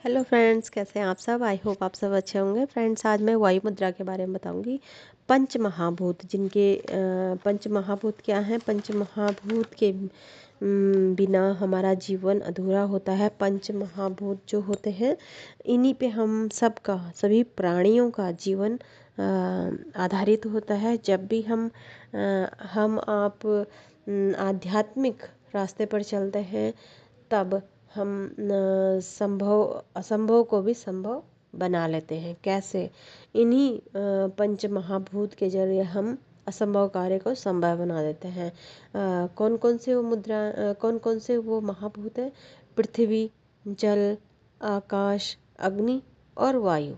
Hello friends, कैसे हैं आप सब। आई होप आप सब अच्छे होंगे। फ्रेंड्स, आज मैं वायु मुद्रा के बारे में बताऊंगी। पंच महाभूत जिनके पंच महाभूत क्या हैं। पंच महाभूत के बिना हमारा जीवन अधूरा होता है। पंच महाभूत जो होते हैं, इन्हीं पे हम सब का, सभी प्राणियों का जीवन आधारित होता है। जब भी हम आप आध्यात्मिक रास्ते पर चलते हैं, तब हम संभव असंभव को भी संभव बना लेते हैं। कैसे? इन्हीं पंच महाभूत के जरिए हम असंभव कार्य को संभव बना देते हैं। कौन कौन से वो कौन कौन से वो महाभूत है? पृथ्वी, जल, आकाश, अग्नि और वायु।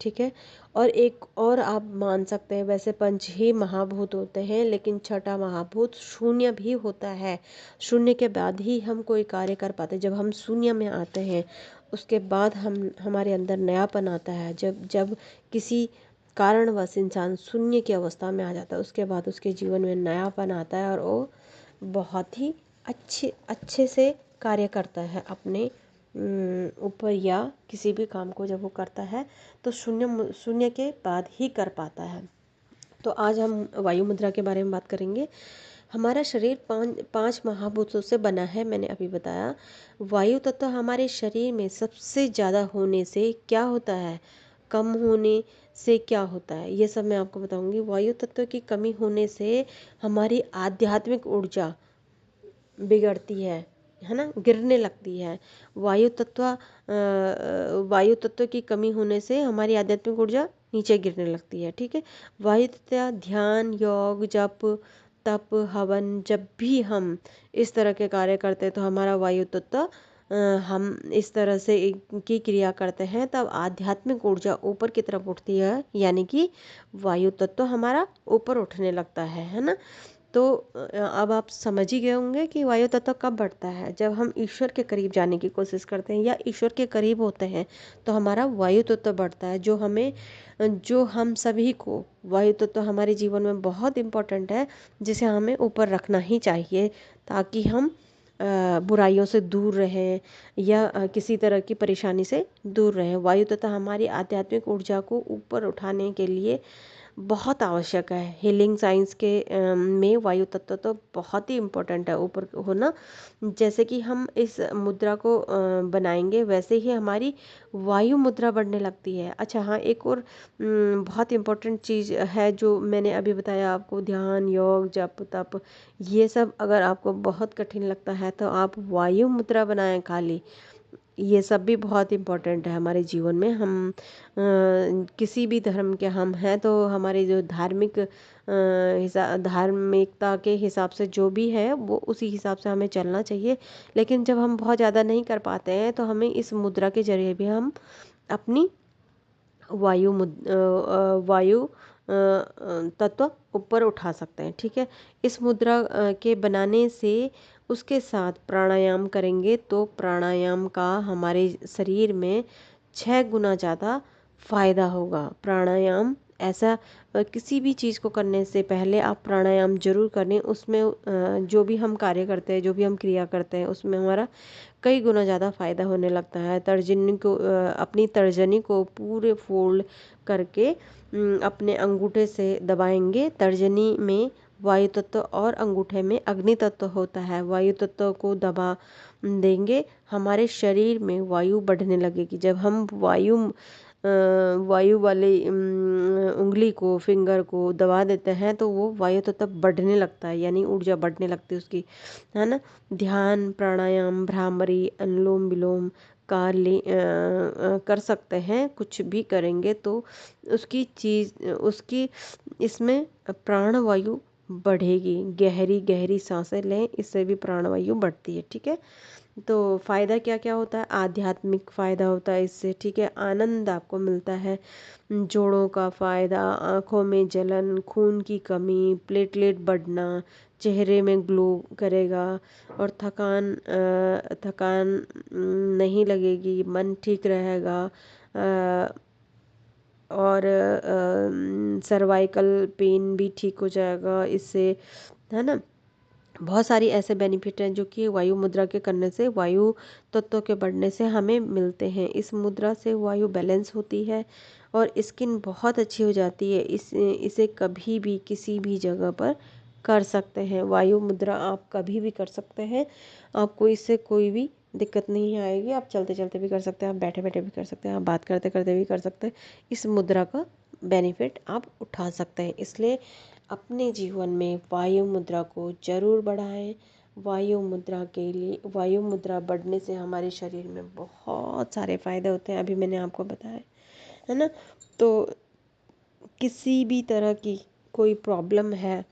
ठीक है। और एक और आप मान सकते हैं, वैसे पंच ही महाभूत होते हैं, लेकिन छठा महाभूत शून्य भी होता है। शून्य के बाद ही हम कोई कार्य कर पाते हैं। जब हम शून्य में आते हैं, उसके बाद हम हमारे अंदर नयापन आता है। जब जब किसी कारणवश इंसान शून्य की अवस्था में आ जाता है, उसके बाद उसके जीवन में नयापन आता है और वो बहुत ही अच्छे अच्छे से कार्य करता है अपने ऊपर, या किसी भी काम को जब वो करता है तो शून्य शून्य के बाद ही कर पाता है। तो आज हम वायु मुद्रा के बारे में बात करेंगे। हमारा शरीर पांच महाभूतों से बना है, मैंने अभी बताया। वायु तत्व हमारे शरीर में सबसे ज़्यादा होने से क्या होता है, कम होने से क्या होता है, ये सब मैं आपको बताऊंगी। वायु तत्व की कमी होने से हमारी आध्यात्मिक ऊर्जा बिगड़ती है ना, गिरने लगती है। वायु तत्व की कमी होने से हमारी आध्यात्मिक ऊर्जा नीचे गिरने लगती है। ठीक है। वायु तत्व ध्यान, योग, जप, तप, हवन, जब भी हम इस तरह के कार्य करते हैं तो हमारा वायु तत्व हम इस तरह से की क्रिया करते हैं, तब आध्यात्मिक ऊर्जा ऊपर की तरफ उठती है, यानी कि वायु तत्व हमारा ऊपर उठने लगता है ना। तो अब आप समझ ही गए होंगे कि वायु तत्व कब बढ़ता है। जब हम ईश्वर के करीब जाने की कोशिश करते हैं या ईश्वर के करीब होते हैं, तो हमारा वायु तत्व बढ़ता है। जो हम सभी को वायु तत्व हमारे जीवन में बहुत इम्पोर्टेंट है, जिसे हमें ऊपर रखना ही चाहिए, ताकि हम बुराइयों से दूर रहें या किसी तरह की परेशानी से दूर रहें। वायु तत्व हमारी आध्यात्मिक ऊर्जा को ऊपर उठाने के लिए बहुत आवश्यक है। हीलिंग साइंस के में वायु तत्व तो बहुत ही इम्पोर्टेंट है ऊपर होना। जैसे कि हम इस मुद्रा को बनाएंगे, वैसे ही हमारी वायु मुद्रा बढ़ने लगती है। अच्छा हाँ, एक और बहुत इम्पोर्टेंट चीज़ है जो मैंने अभी बताया आपको, ध्यान, योग, जप, तप। ये सब अगर आपको बहुत कठिन लगता है तो आप वायु मुद्रा बनाएं खाली। ये सब भी बहुत इम्पोर्टेंट है हमारे जीवन में। हम किसी भी धर्म के हम हैं, तो हमारे जो धार्मिकता के हिसाब से जो भी है वो उसी हिसाब से हमें चलना चाहिए। लेकिन जब हम बहुत ज़्यादा नहीं कर पाते हैं, तो हमें इस मुद्रा के जरिए भी हम अपनी वायु तत्व ऊपर उठा सकते हैं। ठीक है। इस मुद्रा के बनाने से उसके साथ प्राणायाम करेंगे तो प्राणायाम का हमारे शरीर में 6 गुना ज़्यादा फायदा होगा। प्राणायाम ऐसा, किसी भी चीज़ को करने से पहले आप प्राणायाम जरूर करें। उसमें जो भी हम कार्य करते हैं, जो भी हम क्रिया करते हैं, उसमें हमारा कई गुना ज़्यादा फायदा होने लगता है। अपनी तर्जनी को पूरे फोल्ड करके अपने अंगूठे से दबाएंगे। तर्जनी में वायु तत्व और अंगूठे में अग्नि तत्व होता है। वायु तत्व को दबा देंगे, हमारे शरीर में वायु बढ़ने लगेगी। जब हम वायु वाले उंगली को, फिंगर को दबा देते हैं, तो वो वायु तत्व बढ़ने लगता है, यानी ऊर्जा बढ़ने लगती है उसकी, है ना। ध्यान, प्राणायाम, भ्रामरी, अनुलोम विलोम कर सकते हैं। कुछ भी करेंगे तो उसकी इसमें प्राणवायु बढ़ेगी। गहरी गहरी सांसें लें, इससे भी प्राणवायु बढ़ती है। ठीक है। तो फ़ायदा क्या क्या होता है? आध्यात्मिक फ़ायदा होता है इससे। ठीक है। आनंद आपको मिलता है। जोड़ों का फ़ायदा, आँखों में जलन, खून की कमी, प्लेटलेट बढ़ना, चेहरे में ग्लो करेगा, और थकान नहीं लगेगी, मन ठीक रहेगा, और सर्वाइकल पेन भी ठीक हो जाएगा इससे, है ना। बहुत सारी ऐसे बेनिफिट हैं जो कि वायु मुद्रा के करने से, वायु तत्व के बढ़ने से हमें मिलते हैं। इस मुद्रा से वायु बैलेंस होती है और स्किन बहुत अच्छी हो जाती है। इसे कभी भी किसी भी जगह पर कर सकते हैं। वायु मुद्रा आप कभी भी कर सकते हैं। आपको इससे कोई भी दिक्कत नहीं आएगी। आप चलते चलते भी कर सकते हैं, आप बैठे बैठे भी कर सकते हैं, आप बात करते करते भी कर सकते हैं। इस मुद्रा का बेनिफिट आप उठा सकते हैं। इसलिए अपने जीवन में वायु मुद्रा को जरूर बढ़ाएं। वायु मुद्रा के लिए, वायु मुद्रा बढ़ने से हमारे शरीर में बहुत सारे फायदे होते हैं, अभी मैंने आपको बताया है ना। तो किसी भी तरह की कोई प्रॉब्लम है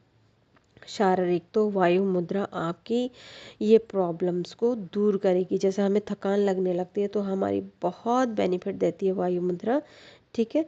शारीरिक, तो वायु मुद्रा आपकी ये प्रॉब्लम्स को दूर करेगी। जैसे हमें थकान लगने लगती है तो हमारी बहुत बेनिफिट देती है वायु मुद्रा। ठीक है।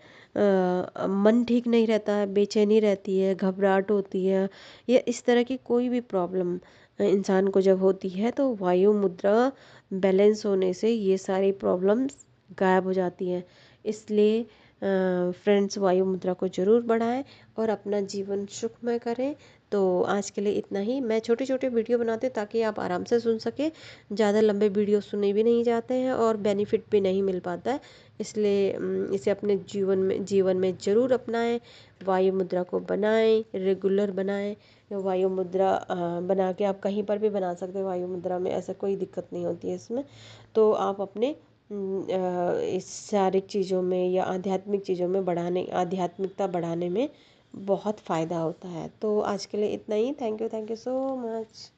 मन ठीक नहीं रहता है, बेचैनी रहती है, घबराहट होती है, या इस तरह की कोई भी प्रॉब्लम इंसान को जब होती है तो वायु मुद्रा बैलेंस होने से ये सारी प्रॉब्लम्स गायब हो जाती हैं। इसलिए फ्रेंड्स, वायु मुद्रा को ज़रूर बढ़ाएं और अपना जीवन सुखमय करें। तो आज के लिए इतना ही। मैं छोटे छोटे वीडियो बनाती हूँ ताकि आप आराम से सुन सकें। ज़्यादा लंबे वीडियो सुने भी नहीं जाते हैं और बेनिफिट भी नहीं मिल पाता है। इसलिए इसे अपने जीवन में ज़रूर अपनाएं। वायु मुद्रा को बनाएं, रेगुलर बनाएं। वायु मुद्रा बना के आप कहीं पर भी बना सकते हैं। वायु मुद्रा में ऐसा कोई दिक्कत नहीं होती है इसमें। तो आप अपने इस शारीरिक चीज़ों में या आध्यात्मिक चीज़ों में आध्यात्मिकता बढ़ाने में बहुत फ़ायदा होता है। तो आज के लिए इतना ही। Thank you so much.